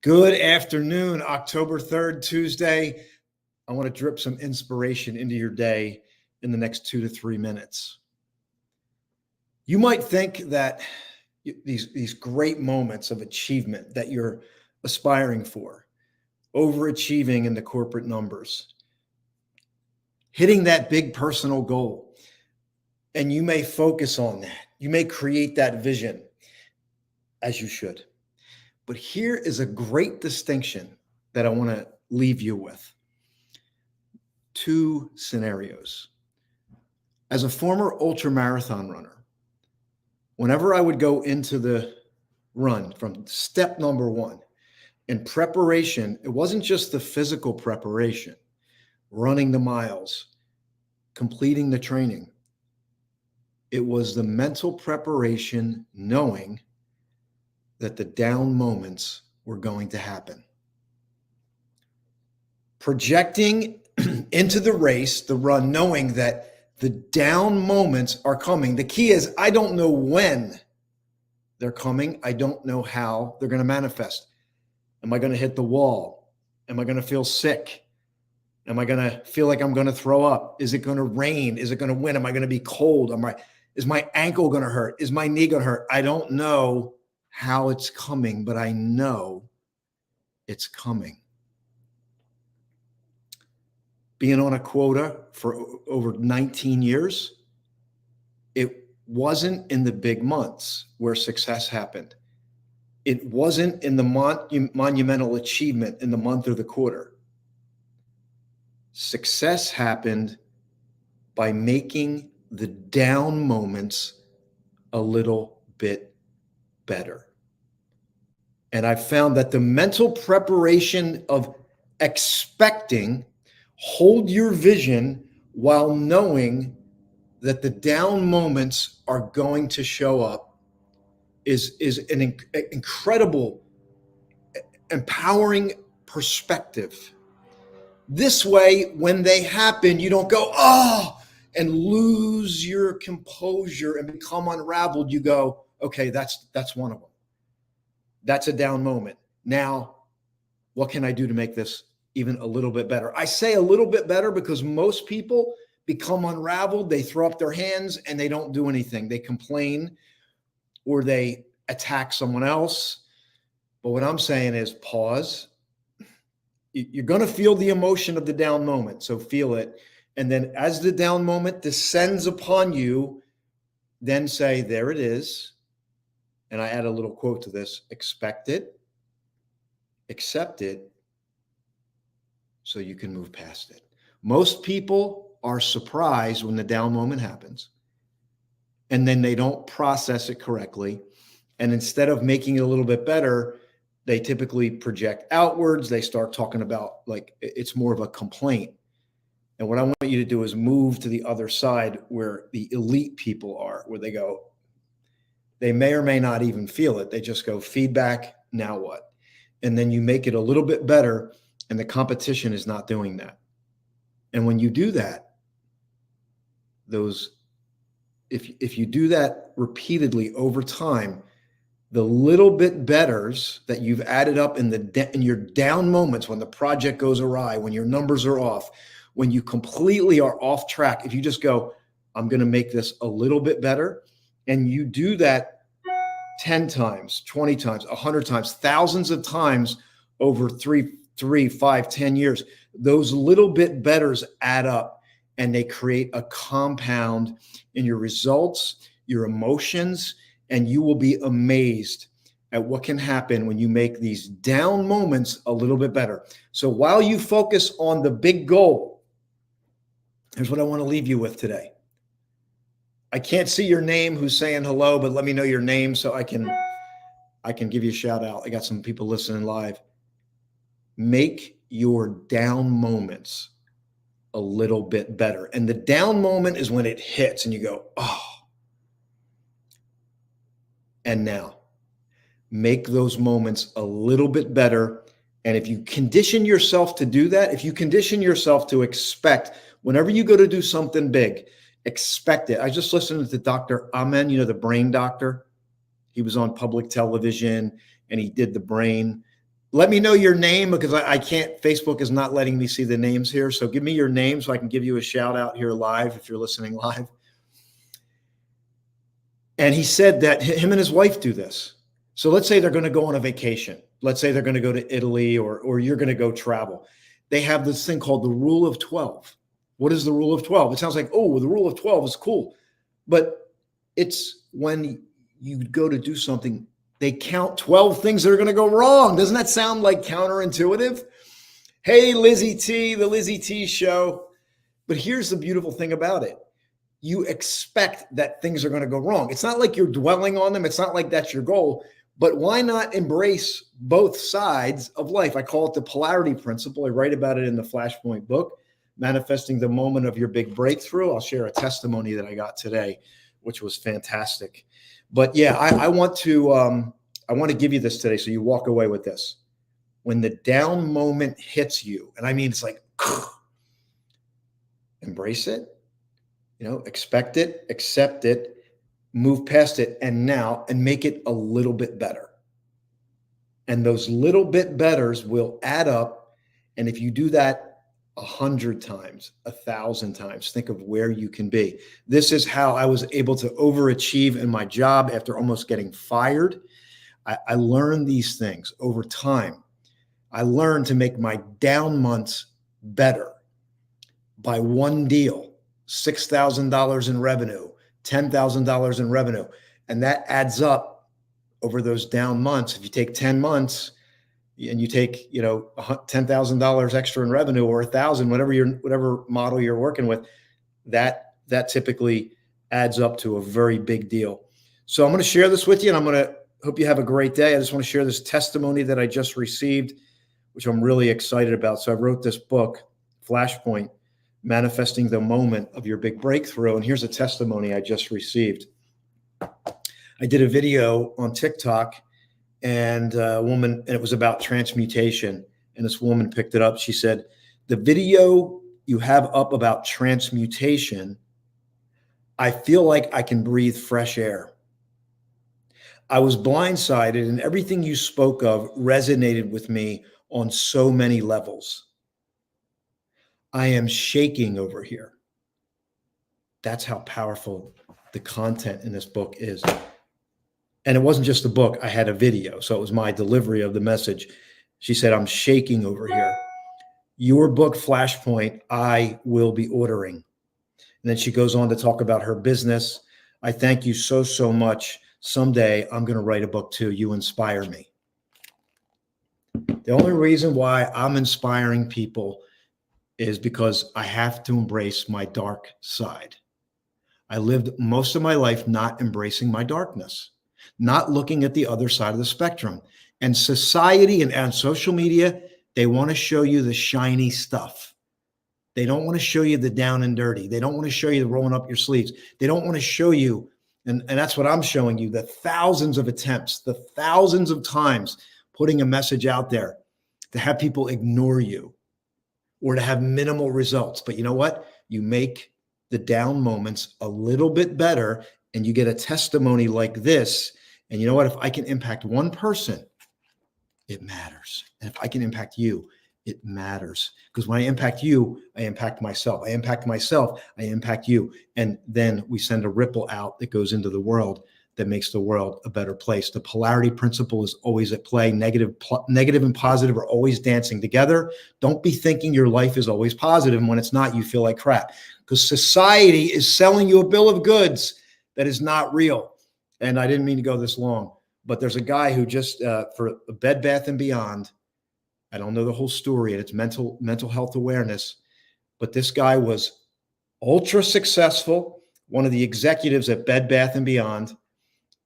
Good afternoon, October 3rd, Tuesday. I want to drip some inspiration into your day in the next 2 to 3 minutes. You might think that these great moments of achievement that you're aspiring for, overachieving in the corporate numbers, hitting that big personal goal, and you may focus on that. You may create that vision, as you should. But here is a great distinction that I want to leave you with. Two scenarios. As a former ultra marathon runner, whenever I would go into the run from step number one, in preparation, it wasn't just the physical preparation, running the miles, completing the training. It was the mental preparation, knowing that the down moments were going to happen. Projecting into the race, the run, knowing that the down moments are coming. The key is I don't know when they're coming. I don't know how they're going to manifest. Am I going to hit the wall? Am I going to feel sick? Am I going to feel like I'm going to throw up? Is it going to rain? Is it going to wind? Am I going to be cold? Is my ankle going to hurt? Is my knee going to hurt? I don't know how it's coming, but I know it's coming. Being on a quota for over 19 years, it wasn't in the big months where success happened. It wasn't in the monumental achievement in the month or the quarter. Success happened by making the down moments a little bit better. And I found that the mental preparation of expecting, hold your vision while knowing that the down moments are going to show up is an incredible, empowering perspective. This way, when they happen, you don't go, oh, and lose your composure and become unraveled. You go, okay, that's one of them. That's a down moment. Now, what can I do to make this even a little bit better? I say a little bit better because most people become unraveled. They throw up their hands and they don't do anything. They complain or they attack someone else. But what I'm saying is pause. You're going to feel the emotion of the down moment. So feel it. And then as the down moment descends upon you, then say, there it is. And I add a little quote to this: expect it, accept it, so you can move past it. Most people are surprised when the down moment happens, and then they don't process it correctly. And instead of making it a little bit better, they typically project outwards. They start talking about like it's more of a complaint. And what I want you to do is move to the other side where the elite people are, where they go, they may or may not even feel it. They just go, feedback, now what? And then you make it a little bit better, and the competition is not doing that. And when you do that, if you do that repeatedly over time, the little bit betters that you've added up in your down moments, when the project goes awry, when your numbers are off, when you completely are off track, if you just go, I'm going to make this a little bit better, and you do that 10 times, 20 times, 100 times, thousands of times over 3, 5, 10 years, those little bit betters add up and they create a compound in your results, your emotions, and you will be amazed at what can happen when you make these down moments a little bit better. So while you focus on the big goal, here's what I want to leave you with today. I can't see your name who's saying hello, but let me know your name so I can give you a shout out. I got some people listening live. Make your down moments a little bit better. And the down moment is when it hits and you go, oh. And now make those moments a little bit better. And if you condition yourself to do that, if you condition yourself to expect whenever you go to do something big, expect it. I just listened to Dr. Amen, the brain doctor. He was on public television and he did the brain. let me know your name because I can't, Facebook is not letting me see the names here. So give me your name so I can give you a shout out here live if you're listening live. And he said that him and his wife do this. So let's say they're going to go on a vacation. Let's say they're going to go to Italy or you're going to go travel. They have this thing called the rule of 12. What is the rule of 12? It sounds like, oh, the rule of 12 is cool. But it's when you go to do something, they count 12 things that are going to go wrong. Doesn't that sound like counterintuitive? Hey, Lizzie T, the Lizzie T Show. But here's the beautiful thing about it. You expect that things are going to go wrong. It's not like you're dwelling on them. It's not like that's your goal. But why not embrace both sides of life? I call it the polarity principle. I write about it in the Flashpoint book, Manifesting the Moment of Your Big Breakthrough. I'll share a testimony that I got today, which was fantastic. But yeah, I want to give you this today so you walk away with this. When the down moment hits you, and I mean it's like, embrace it, expect it, accept it, move past it, and make it a little bit better. And those little bit betters will add up. And if you do that 100 times, 1,000 times, think of where you can be. This is how I was able to overachieve in my job after almost getting fired. I learned these things over time. I learned to make my down months better by one deal, $6,000 in revenue, $10,000 in revenue. And that adds up over those down months. If you take 10 months and you take, $10,000 extra in revenue or 1,000, whatever model you're working with, that typically adds up to a very big deal. So I'm going to share this with you, and I'm going to hope you have a great day. I just want to share this testimony that I just received, which I'm really excited about. So I wrote this book, Flashpoint, Manifesting the Moment of Your Big Breakthrough. And here's a testimony I just received. I did a video on TikTok and a woman, and it was about transmutation. And this woman picked it up. She said, the video you have up about transmutation, I feel like I can breathe fresh air. I was blindsided, and everything you spoke of resonated with me on so many levels. I am shaking over here. That's how powerful the content in this book is. And it wasn't just a book. I had a video. So it was my delivery of the message. She said, I'm shaking over here. Your book, Flashpoint, I will be ordering. And then she goes on to talk about her business. I thank you so, so much. Someday I'm going to write a book too. You inspire me. The only reason why I'm inspiring people is because I have to embrace my dark side. I lived most of my life not embracing my darkness, not looking at the other side of the spectrum. And society and social media, they want to show you the shiny stuff. They don't want to show you the down and dirty. They don't want to show you the rolling up your sleeves. They don't want to show you, and that's what I'm showing you, the thousands of attempts, the thousands of times putting a message out there to have people ignore you or to have minimal results. But you know what? You make the down moments a little bit better, and you get a testimony like this. And you know what? If I can impact one person, it matters. And if I can impact you, it matters. Because when I impact you, I impact myself. I impact myself, I impact you. And then we send a ripple out that goes into the world that makes the world a better place. The polarity principle is always at play. Negative and positive are always dancing together. Don't be thinking your life is always positive, and when it's not, you feel like crap. Because society is selling you a bill of goods that is not real. And I didn't mean to go this long, but there's a guy who just, for Bed Bath & Beyond, I don't know the whole story, and it's mental health awareness, but this guy was ultra successful, one of the executives at Bed Bath & Beyond.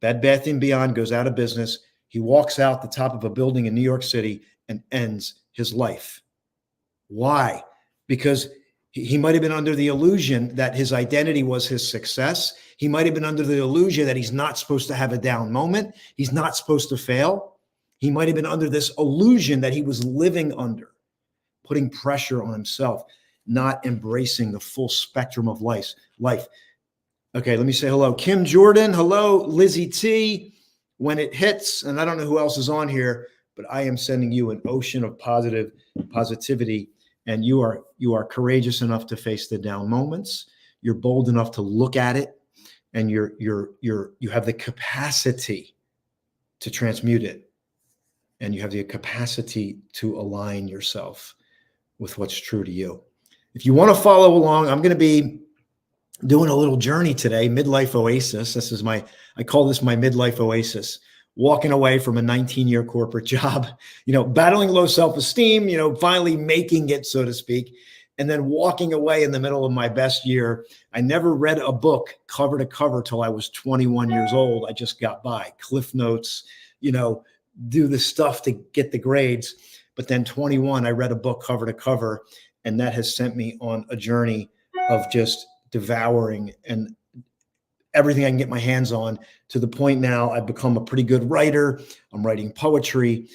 Bed Bath & Beyond goes out of business. He walks out the top of a building in New York City and ends his life. Why? Because he might have been under the illusion that his identity was his success. He might have been under the illusion that he's not supposed to have a down moment. He's not supposed to fail. He might have been under this illusion that he was living under, putting pressure on himself, not embracing the full spectrum of life. Okay, let me say hello. Kim Jordan, hello. Lizzie T, When It Hits, and I don't know who else is on here, but I am sending you an ocean of positivity. And you are courageous enough to face the down moments. You're bold enough to look at it, and you have the capacity to transmute it. And you have the capacity to align yourself with what's true to you. If you want to follow along, I'm going to be doing a little journey today, midlife oasis. I call this my midlife oasis. Walking away from a 19-year corporate job, battling low self-esteem, finally making it, so to speak, and then walking away in the middle of my best year. I never read a book cover to cover till I was 21 years old. I just got by. Cliff Notes, do the stuff to get the grades. But then 21, I read a book cover to cover, and that has sent me on a journey of just devouring and everything I can get my hands on, to the point now I've become a pretty good writer. I'm writing poetry.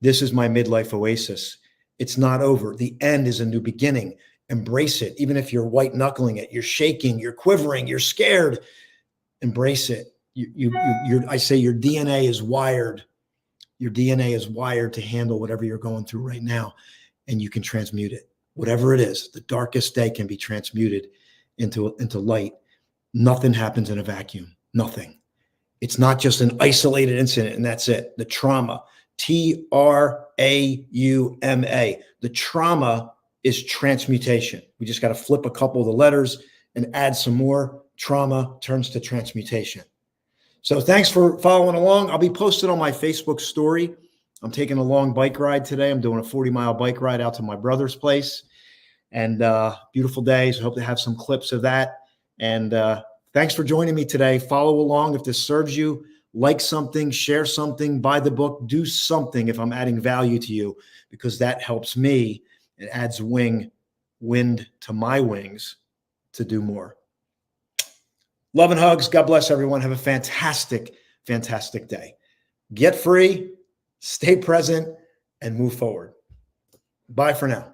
This is my midlife oasis. It's not over. The end is a new beginning. Embrace it. Even if you're white knuckling it, you're shaking, you're quivering, you're scared, embrace it. I say your DNA is wired. Your DNA is wired to handle whatever you're going through right now, and you can transmute it. Whatever it is, the darkest day can be transmuted into light. Nothing happens in a vacuum. Nothing. It's not just an isolated incident and that's it. The trauma, Trauma. The trauma is transmutation. We just got to flip a couple of the letters and add some more. Trauma turns to transmutation. So thanks for following along. I'll be posted on my Facebook story. I'm taking a long bike ride today. I'm doing a 40-mile bike ride out to my brother's place, and beautiful day. So I hope to have some clips of that. And thanks for joining me today. Follow along if this serves you. Like something, share something, buy the book, do something if I'm adding value to you, because that helps me. It adds wind to my wings to do more. Love and hugs. God bless everyone. Have a fantastic, fantastic day. Get free, stay present, and move forward. Bye for now.